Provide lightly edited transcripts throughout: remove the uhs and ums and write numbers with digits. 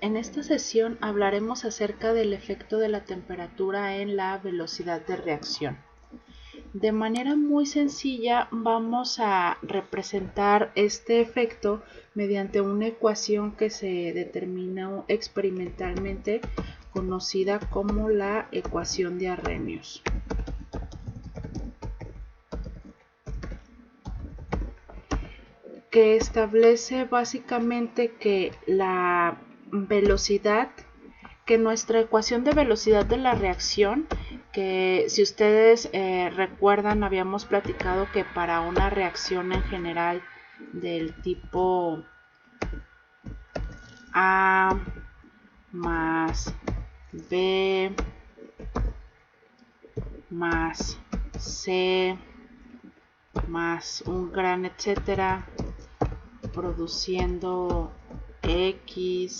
En esta sesión hablaremos acerca del efecto de la temperatura en la velocidad de reacción. De manera muy sencilla vamos a representar este efecto mediante una ecuación que se determina experimentalmente conocida como la ecuación de Arrhenius. Que establece básicamente que la velocidad, que nuestra ecuación de velocidad de la reacción, que si ustedes recuerdan habíamos platicado que para una reacción en general del tipo A más B más C más un gran etcétera produciendo X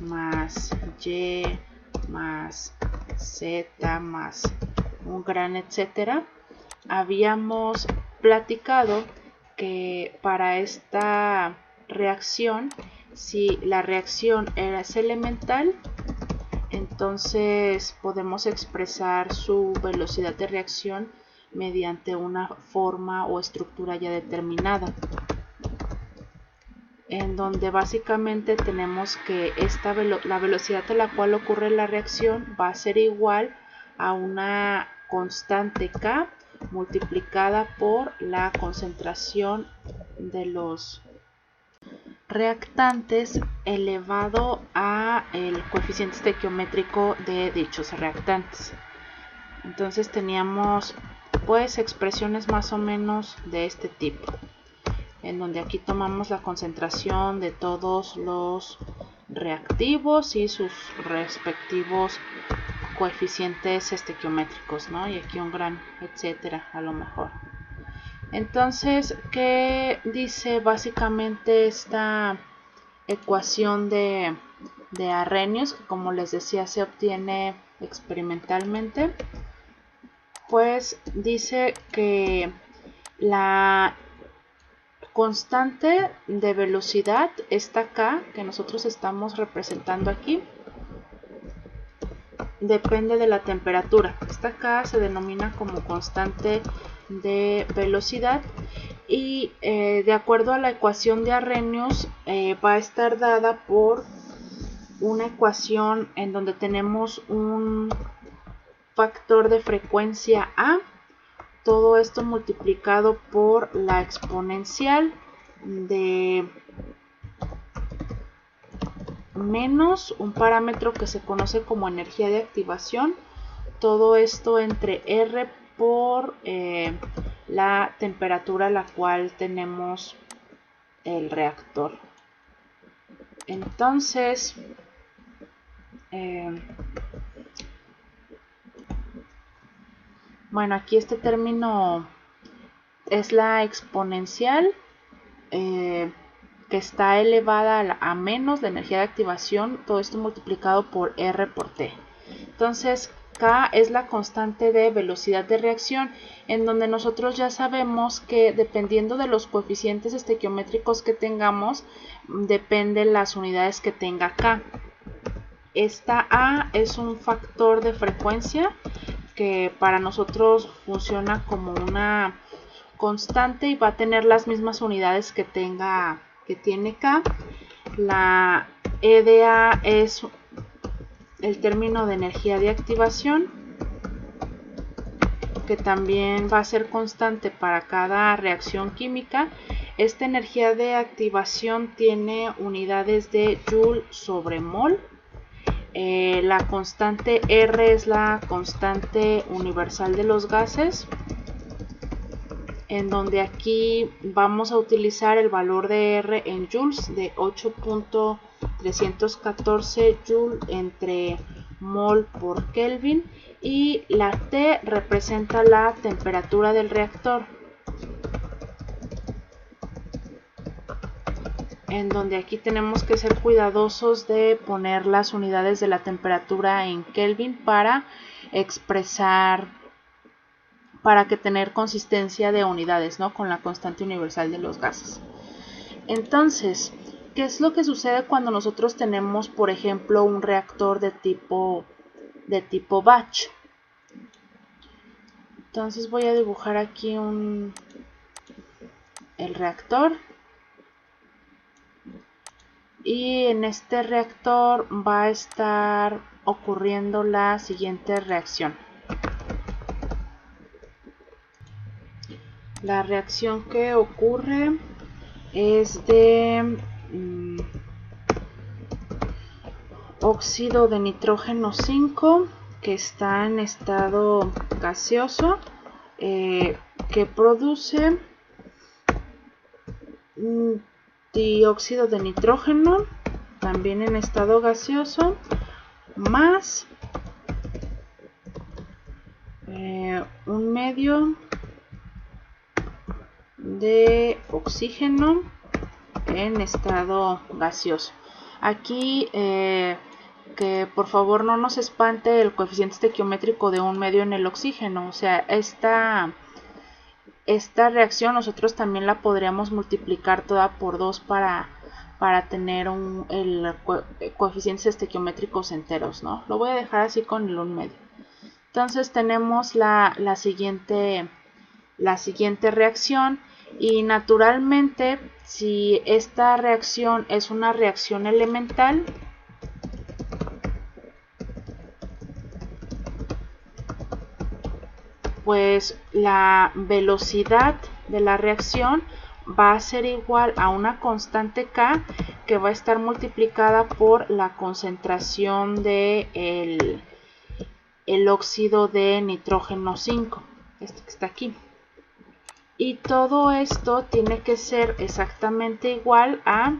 más Y más Z más un gran etcétera, habíamos platicado que para esta reacción, si la reacción es elemental, entonces podemos expresar su velocidad de reacción mediante una forma o estructura ya determinada, en donde básicamente tenemos que la velocidad a la cual ocurre la reacción va a ser igual a una constante K multiplicada por la concentración de los reactantes elevado a el coeficiente estequiométrico de dichos reactantes. Entonces teníamos pues expresiones más o menos de este tipo, en donde aquí tomamos la concentración de todos los reactivos y sus respectivos coeficientes estequiométricos, ¿no? Y aquí un gran etcétera a lo mejor. Entonces, ¿qué dice básicamente esta ecuación de Arrhenius? Como les decía, se obtiene experimentalmente. Pues dice que la constante de velocidad, esta K que nosotros estamos representando aquí, depende de la temperatura. Esta K se denomina como constante de velocidad y de acuerdo a la ecuación de Arrhenius va a estar dada por una ecuación en donde tenemos un factor de frecuencia A, todo esto multiplicado por la exponencial de menos un parámetro que se conoce como energía de activación, todo esto entre R por la temperatura a la cual tenemos el reactor. Entonces, bueno, aquí este término es la exponencial que está elevada a menos la energía de activación, todo esto multiplicado por R por T. Entonces, K es la constante de velocidad de reacción, en donde nosotros ya sabemos que dependiendo de los coeficientes estequiométricos que tengamos, dependen las unidades que tenga K. Esta A es un factor de frecuencia que para nosotros funciona como una constante y va a tener las mismas unidades que tiene K. La EDA es el término de energía de activación, que también va a ser constante para cada reacción química. Esta energía de activación tiene unidades de Joule sobre mol. La constante R es la constante universal de los gases, en donde aquí vamos a utilizar el valor de R en joules de 8.314 joule entre mol por Kelvin, y la T representa la temperatura del reactor, en donde aquí tenemos que ser cuidadosos de poner las unidades de la temperatura en Kelvin para expresar, para que tener consistencia de unidades, ¿no?, con la constante universal de los gases. Entonces, ¿Qué es lo que sucede cuando nosotros tenemos, por ejemplo, un reactor de tipo batch? Entonces voy a dibujar aquí el reactor. Y en este reactor va a estar ocurriendo la siguiente reacción. La reacción que ocurre es de óxido de nitrógeno 5 que está en estado gaseoso, que produce dióxido de nitrógeno también en estado gaseoso, más un medio de oxígeno en estado gaseoso. Aquí que por favor no nos espante el coeficiente estequiométrico de un medio en el oxígeno. O sea, esta reacción nosotros también la podríamos multiplicar toda por 2 para tener coeficientes estequiométricos enteros, ¿no? Lo voy a dejar así con el 1 medio. Entonces tenemos la siguiente reacción, y naturalmente si esta reacción es una reacción elemental, pues la velocidad de la reacción va a ser igual a una constante K que va a estar multiplicada por la concentración de el óxido de nitrógeno 5, este que está aquí. Y todo esto tiene que ser exactamente igual a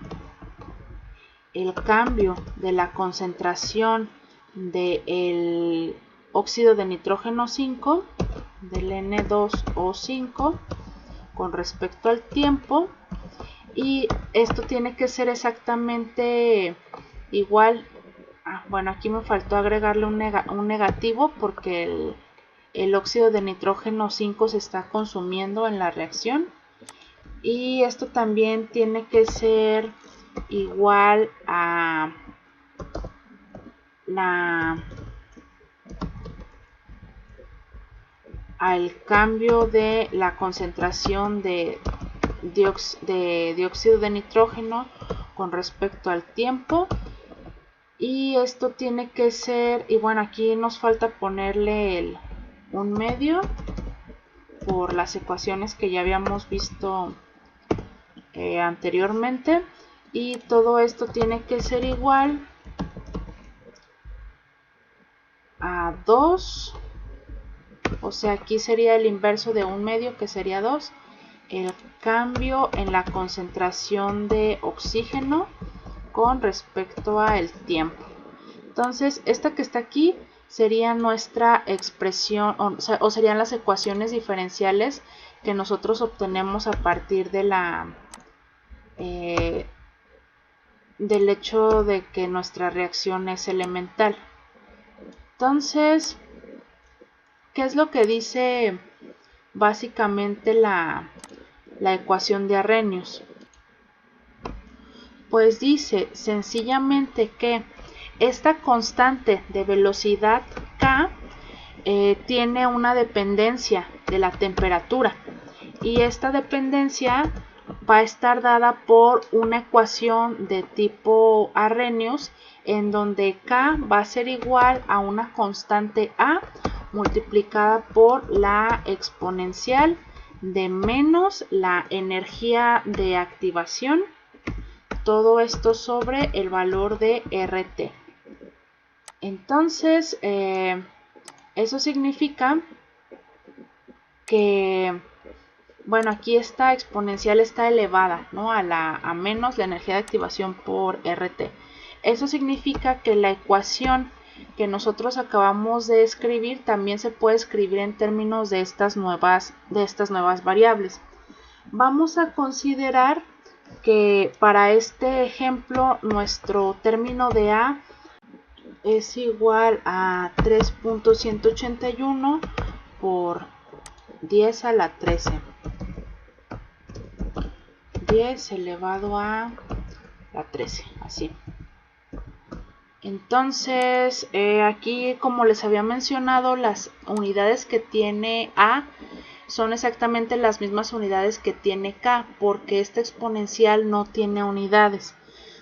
el cambio de la concentración del óxido de nitrógeno 5, del N2O5, con respecto al tiempo. Y esto tiene que ser exactamente igual. Bueno, aquí me faltó agregarle un negativo porque el óxido de nitrógeno 5 se está consumiendo en la reacción. Y esto también tiene que ser igual a al cambio de la concentración de dióxido de nitrógeno con respecto al tiempo. Y esto tiene que ser, y bueno, aquí nos falta ponerle un medio por las ecuaciones que ya habíamos visto anteriormente. Y todo esto tiene que ser igual a 2, o sea, aquí sería el inverso de un medio, que sería 2, el cambio en la concentración de oxígeno con respecto al tiempo. Entonces, esta que está aquí sería nuestra expresión, o serían las ecuaciones diferenciales que nosotros obtenemos a partir de del hecho de que nuestra reacción es elemental. Entonces, ¿qué es lo que dice básicamente la ecuación de Arrhenius? Pues dice sencillamente que esta constante de velocidad K tiene una dependencia de la temperatura, y esta dependencia va a estar dada por una ecuación de tipo Arrhenius, en donde K va a ser igual a una constante A multiplicada por la exponencial de menos la energía de activación, todo esto sobre el valor de RT. Entonces, eso significa que, bueno, aquí esta exponencial está elevada, ¿no?, a menos la energía de activación por RT. Eso significa que la ecuación que nosotros acabamos de escribir también se puede escribir en términos de estas nuevas variables. Vamos a considerar que para este ejemplo nuestro término de A es igual a 3.181 por 10 a la 13. 10 elevado a la 13, así. Entonces, aquí como les había mencionado, las unidades que tiene A son exactamente las mismas unidades que tiene K, porque esta exponencial no tiene unidades.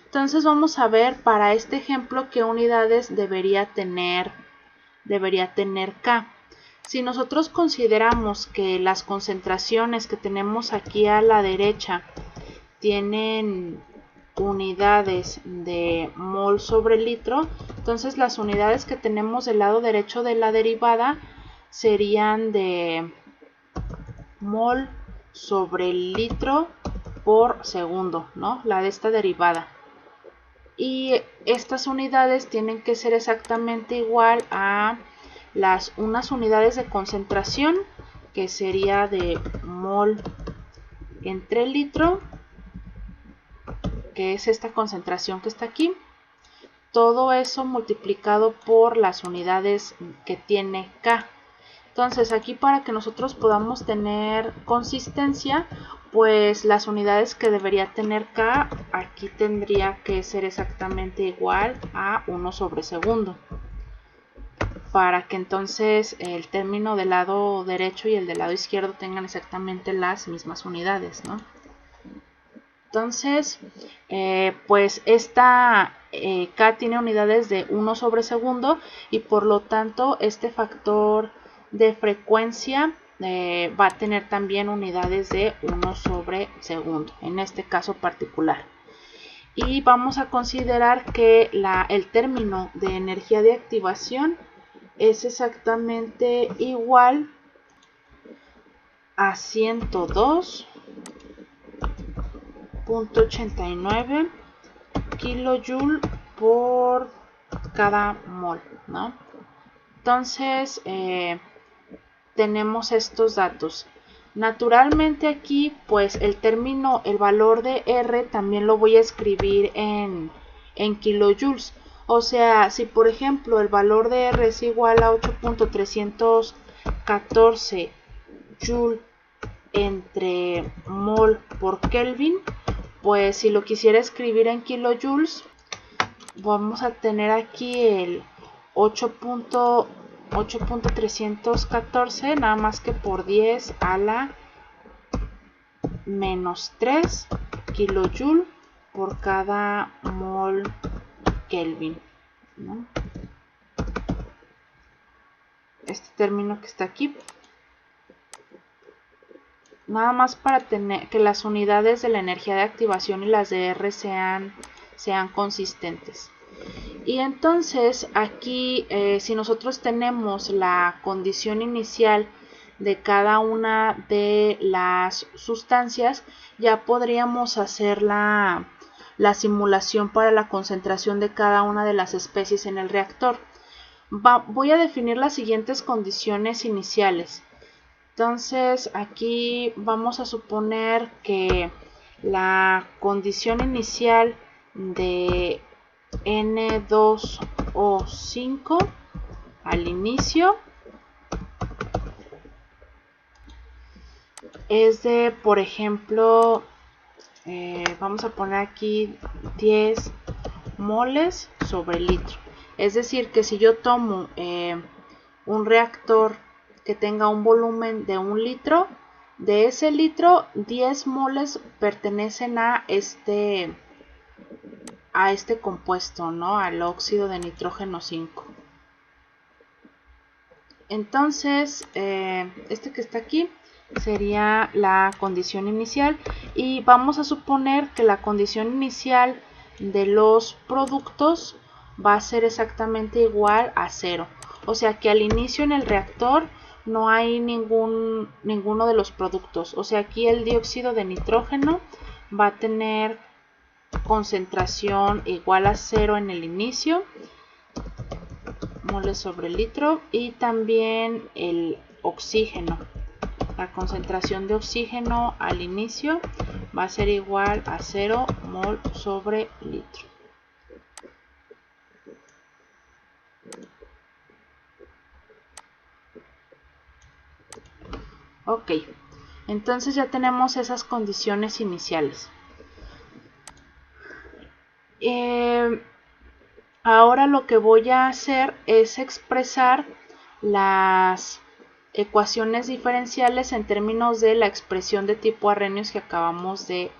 Entonces vamos a ver para este ejemplo qué unidades debería tener K. Si nosotros consideramos que las concentraciones que tenemos aquí a la derecha tienen unidades de mol sobre litro, entonces las unidades que tenemos del lado derecho de la derivada serían de mol sobre litro por segundo, ¿no? La de esta derivada. Y estas unidades tienen que ser exactamente igual a unas unidades de concentración, que sería de mol entre litro, que es esta concentración que está aquí. Todo eso multiplicado por las unidades que tiene K. Entonces aquí, para que nosotros podamos tener consistencia, pues las unidades que debería tener K aquí tendría que ser exactamente igual a 1 sobre segundo, para que entonces el término del lado derecho y el del lado izquierdo tengan exactamente las mismas unidades, ¿no? Entonces, pues esta K tiene unidades de 1 sobre segundo, y por lo tanto este factor de frecuencia va a tener también unidades de 1 sobre segundo, en este caso particular. Y vamos a considerar que el término de energía de activación es exactamente igual a 102.89 kilojoule por cada mol, ¿no? Entonces tenemos estos datos. Naturalmente aquí, pues el valor de R también lo voy a escribir en kilojoules. O sea, si por ejemplo el valor de R es igual a 8.314 joule entre mol por Kelvin, pues si lo quisiera escribir en kilojoules, vamos a tener aquí el 8.314 nada más que por 10 a la menos 3 kilojoule por cada mol Kelvin, ¿no? Este término que está aquí, nada más para tener que las unidades de la energía de activación y las de R sean consistentes. Y entonces aquí, si nosotros tenemos la condición inicial de cada una de las sustancias, ya podríamos hacer la simulación para la concentración de cada una de las especies en el reactor. Voy a definir las siguientes condiciones iniciales. Entonces aquí vamos a suponer que la condición inicial de N2O5 al inicio es de, por ejemplo, vamos a poner aquí 10 moles sobre litro. Es decir, que si yo tomo un reactor que tenga un volumen de 1 litro, de ese litro 10 moles pertenecen a este compuesto, ¿no? Al óxido de nitrógeno 5. Entonces, este que está aquí sería la condición inicial, y vamos a suponer que la condición inicial de los productos va a ser exactamente igual a 0. O sea que al inicio en el reactor no hay ninguno de los productos. O sea, aquí el dióxido de nitrógeno va a tener concentración igual a 0 en el inicio, moles sobre litro, y también el oxígeno. La concentración de oxígeno al inicio va a ser igual a 0 mol sobre litro. Ok, entonces ya tenemos esas condiciones iniciales. Ahora lo que voy a hacer es expresar las ecuaciones diferenciales en términos de la expresión de tipo Arrhenius que acabamos de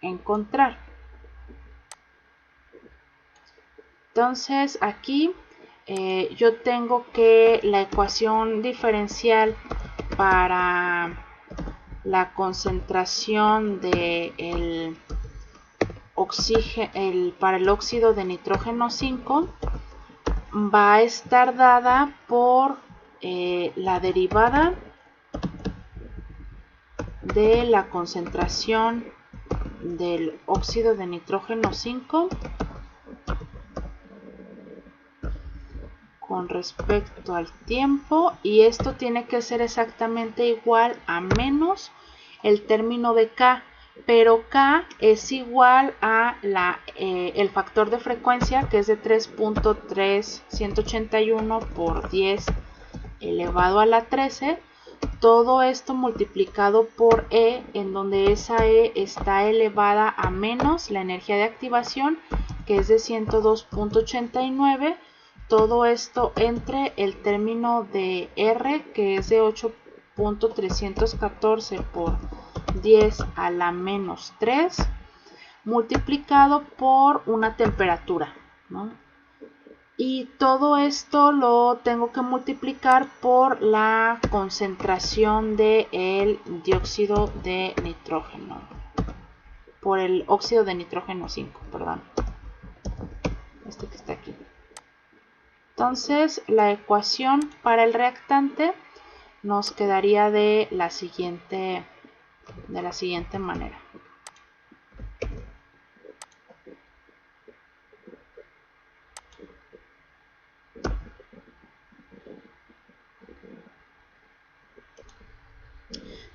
encontrar. Entonces aquí yo tengo que la ecuación diferencial para la concentración de para el óxido de nitrógeno 5 va a estar dada por la derivada de la concentración del óxido de nitrógeno 5 con respecto al tiempo, y esto tiene que ser exactamente igual a menos el término de K, pero K es igual a el factor de frecuencia, que es de 3.3181 por 10 elevado a la 13, todo esto multiplicado por E, en donde esa E está elevada a menos la energía de activación, que es de 102.89, todo esto entre el término de R, que es de 8.314 por 10 a la menos 3, multiplicado por una temperatura, ¿no? Y todo esto lo tengo que multiplicar por la concentración del dióxido de nitrógeno, por el óxido de nitrógeno 5, perdón, este que está aquí. Entonces la ecuación para el reactante nos quedaría de la siguiente manera.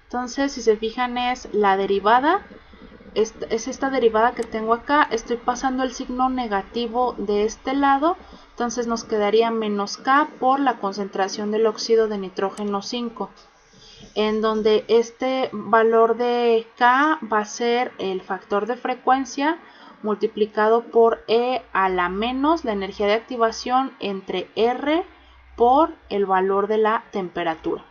Entonces, si se fijan, es la derivada, es esta derivada que tengo acá. Estoy pasando el signo negativo de este lado, entonces nos quedaría menos K por la concentración del óxido de nitrógeno 5, en donde este valor de K va a ser el factor de frecuencia multiplicado por E a la menos la energía de activación entre R por el valor de la temperatura.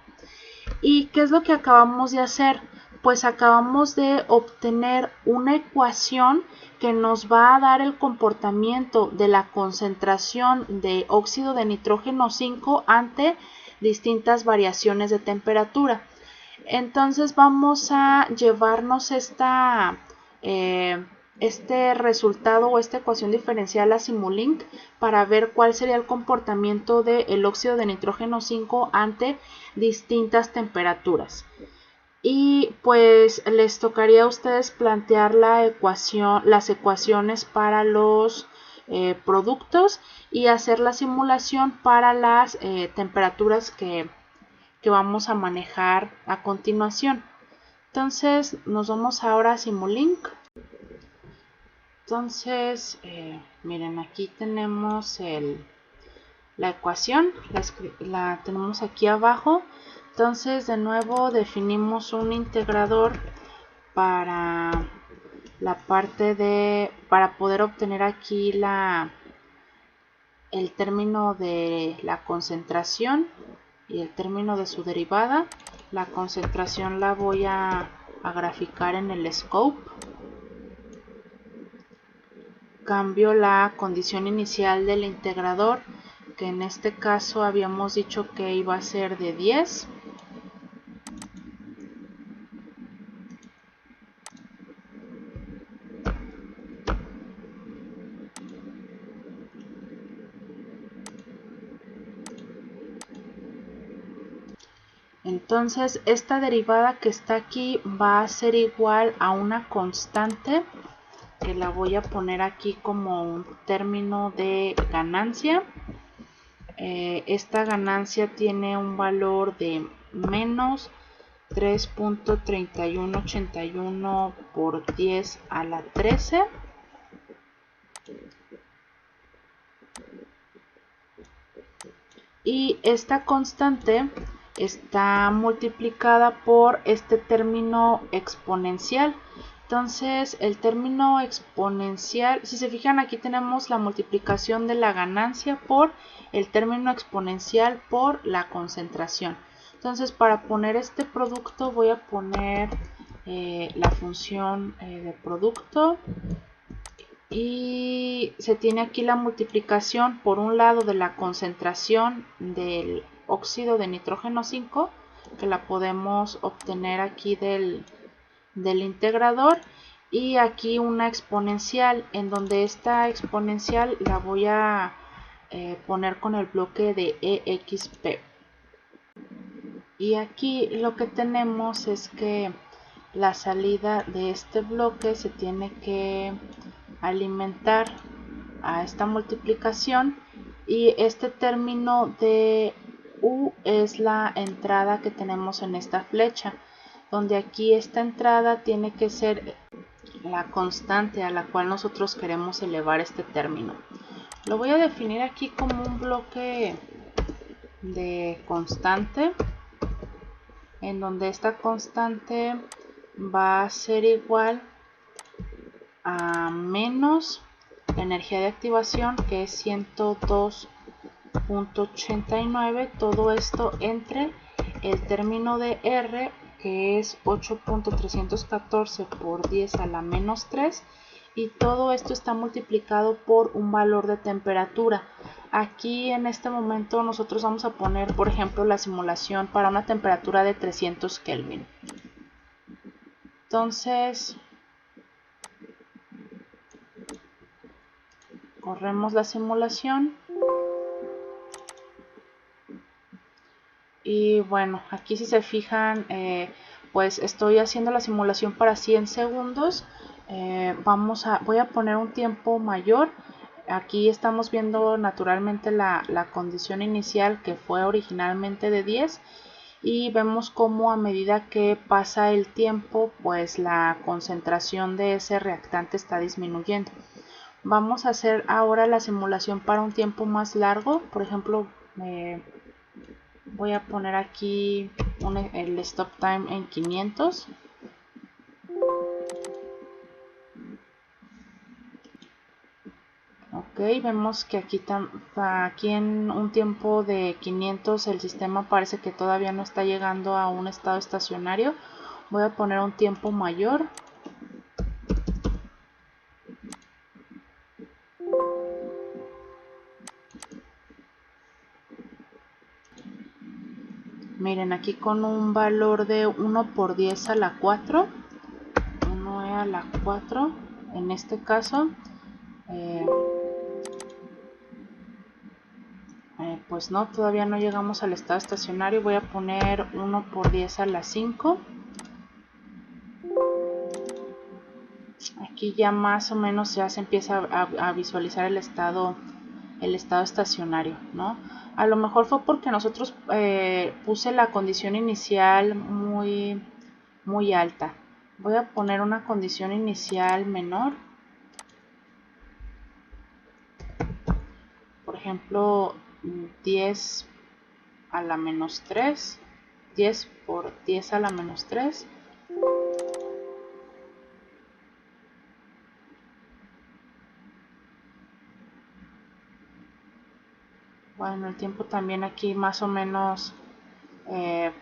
¿Y qué es lo que acabamos de hacer? Pues acabamos de obtener una ecuación que nos va a dar el comportamiento de la concentración de óxido de nitrógeno 5 ante distintas variaciones de temperatura. Entonces vamos a llevarnos este resultado o esta ecuación diferencial a Simulink para ver cuál sería el comportamiento del óxido de nitrógeno 5 ante distintas temperaturas. Y pues les tocaría a ustedes plantear las ecuaciones para los productos y hacer la simulación para las temperaturas que vamos a manejar a continuación. Entonces nos vamos ahora a Simulink. Entonces miren, aquí tenemos la ecuación, la tenemos aquí abajo. Entonces de nuevo definimos un integrador para la parte para poder obtener aquí el término de la concentración y el término de su derivada. La concentración la voy a graficar en el scope. Cambio la condición inicial del integrador, que en este caso habíamos dicho que iba a ser de 10. Entonces esta derivada que está aquí va a ser igual a una constante, que la voy a poner aquí como un término de ganancia. Esta ganancia tiene un valor de menos 3.3181 por 10 a la 13. Y esta constante está multiplicada por este término exponencial, Entonces el término exponencial, si se fijan, aquí tenemos la multiplicación de la ganancia por el término exponencial por la concentración. Entonces para poner este producto voy a poner la función de producto, y se tiene aquí la multiplicación por un lado de la concentración del óxido de nitrógeno 5, que la podemos obtener aquí del integrador, y aquí una exponencial, en donde esta exponencial la voy a poner con el bloque de EXP. Y aquí lo que tenemos es que la salida de este bloque se tiene que alimentar a esta multiplicación, y este término de U es la entrada que tenemos en esta flecha, donde aquí esta entrada tiene que ser la constante a la cual nosotros queremos elevar este término. Lo voy a definir aquí como un bloque de constante, en donde esta constante va a ser igual a menos la energía de activación, que es 102.89, todo esto entre el término de R, que es 8.314 por 10 a la menos 3, y todo esto está multiplicado por un valor de temperatura. Aquí en este momento nosotros vamos a poner, por ejemplo, la simulación para una temperatura de 300 Kelvin. Entonces corremos la simulación y bueno, aquí si se fijan, pues estoy haciendo la simulación para 100 segundos. Voy a poner un tiempo mayor. Aquí estamos viendo naturalmente la condición inicial, que fue originalmente de 10, y vemos cómo a medida que pasa el tiempo, pues la concentración de ese reactante está disminuyendo. Vamos a hacer ahora la simulación para un tiempo más largo. Por ejemplo, voy a poner aquí el stop time en 500. Ok, vemos que aquí en un tiempo de 500 el sistema parece que todavía no está llegando a un estado estacionario. Voy a poner un tiempo mayor. Miren, aquí con un valor de 1 por 10 a la 4, 1 a la 4 en este caso, pues no, todavía no llegamos al estado estacionario. Voy a poner 1 por 10 a la 5. Aquí ya más o menos ya se empieza a visualizar el estado estacionario, ¿no? A lo mejor fue porque nosotros puse la condición inicial muy alta. Voy a poner una condición inicial menor. Por ejemplo, 10 a la menos 3. 10 por 10 a la menos 3. Bueno, el tiempo también aquí más o menos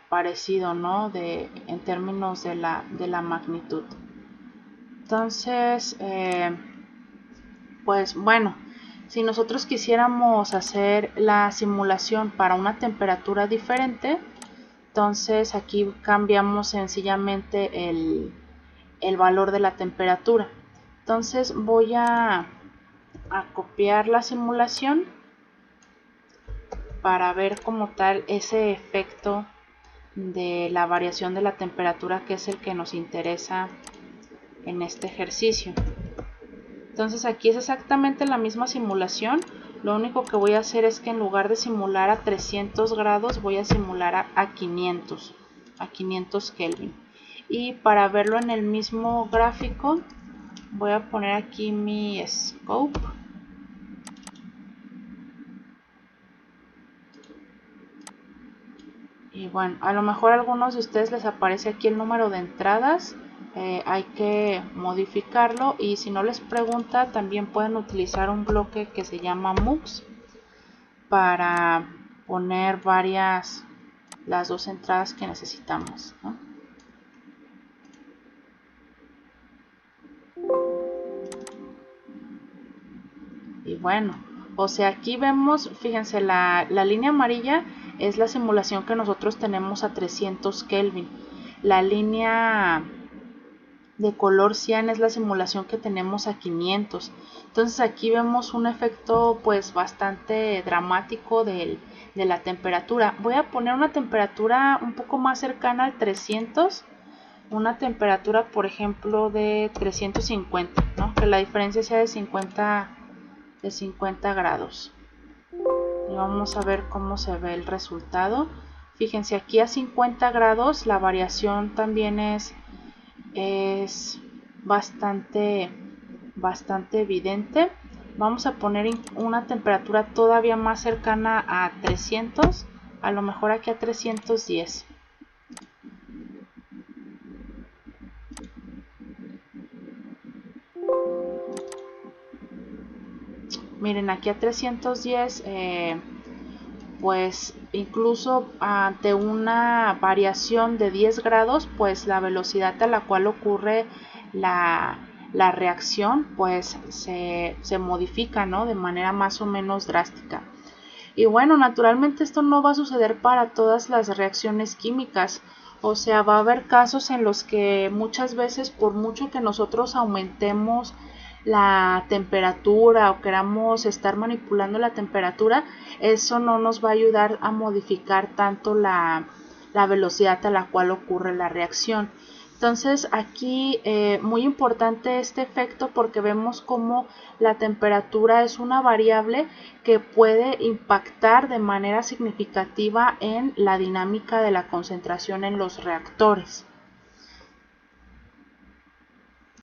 parecido, ¿no? En términos de la magnitud. Entonces, pues bueno, si nosotros quisiéramos hacer la simulación para una temperatura diferente, entonces aquí cambiamos sencillamente el valor de la temperatura. Entonces voy a copiar la simulación para ver como tal ese efecto de la variación de la temperatura, que es el que nos interesa en este ejercicio. Entonces aquí es exactamente la misma simulación. Lo único que voy a hacer es que en lugar de simular a 300 grados voy a simular a 500 Kelvin. Y para verlo en el mismo gráfico voy a poner aquí mi scope. Y bueno, a lo mejor a algunos de ustedes les aparece aquí el número de entradas. hay que modificarlo, y si no les pregunta también pueden utilizar un bloque que se llama MUX para poner las dos entradas que necesitamos, ¿no? Y bueno, o sea, aquí vemos, fíjense, la línea amarilla es la simulación que nosotros tenemos a 300 Kelvin. La línea de color cian es la simulación que tenemos a 500. Entonces aquí vemos un efecto pues bastante dramático de la temperatura. Voy a poner una temperatura un poco más cercana al 300, una temperatura por ejemplo de 350, ¿no? Que la diferencia sea de 50 grados. Y vamos a ver cómo se ve el resultado. Fíjense, aquí a 50 grados la variación también es bastante evidente. Vamos a poner una temperatura todavía más cercana a 300, a lo mejor aquí a 310. Miren, aquí a 310, pues incluso ante una variación de 10 grados, pues la velocidad a la cual ocurre la reacción pues se modifica, ¿no? De manera más o menos drástica. Y bueno, naturalmente esto no va a suceder para todas las reacciones químicas. O sea, va a haber casos en los que muchas veces, por mucho que nosotros aumentemos la temperatura o queramos estar manipulando la temperatura, eso no nos va a ayudar a modificar tanto la velocidad a la cual ocurre la reacción. Entonces aquí muy importante este efecto, porque vemos cómo la temperatura es una variable que puede impactar de manera significativa en la dinámica de la concentración en los reactores.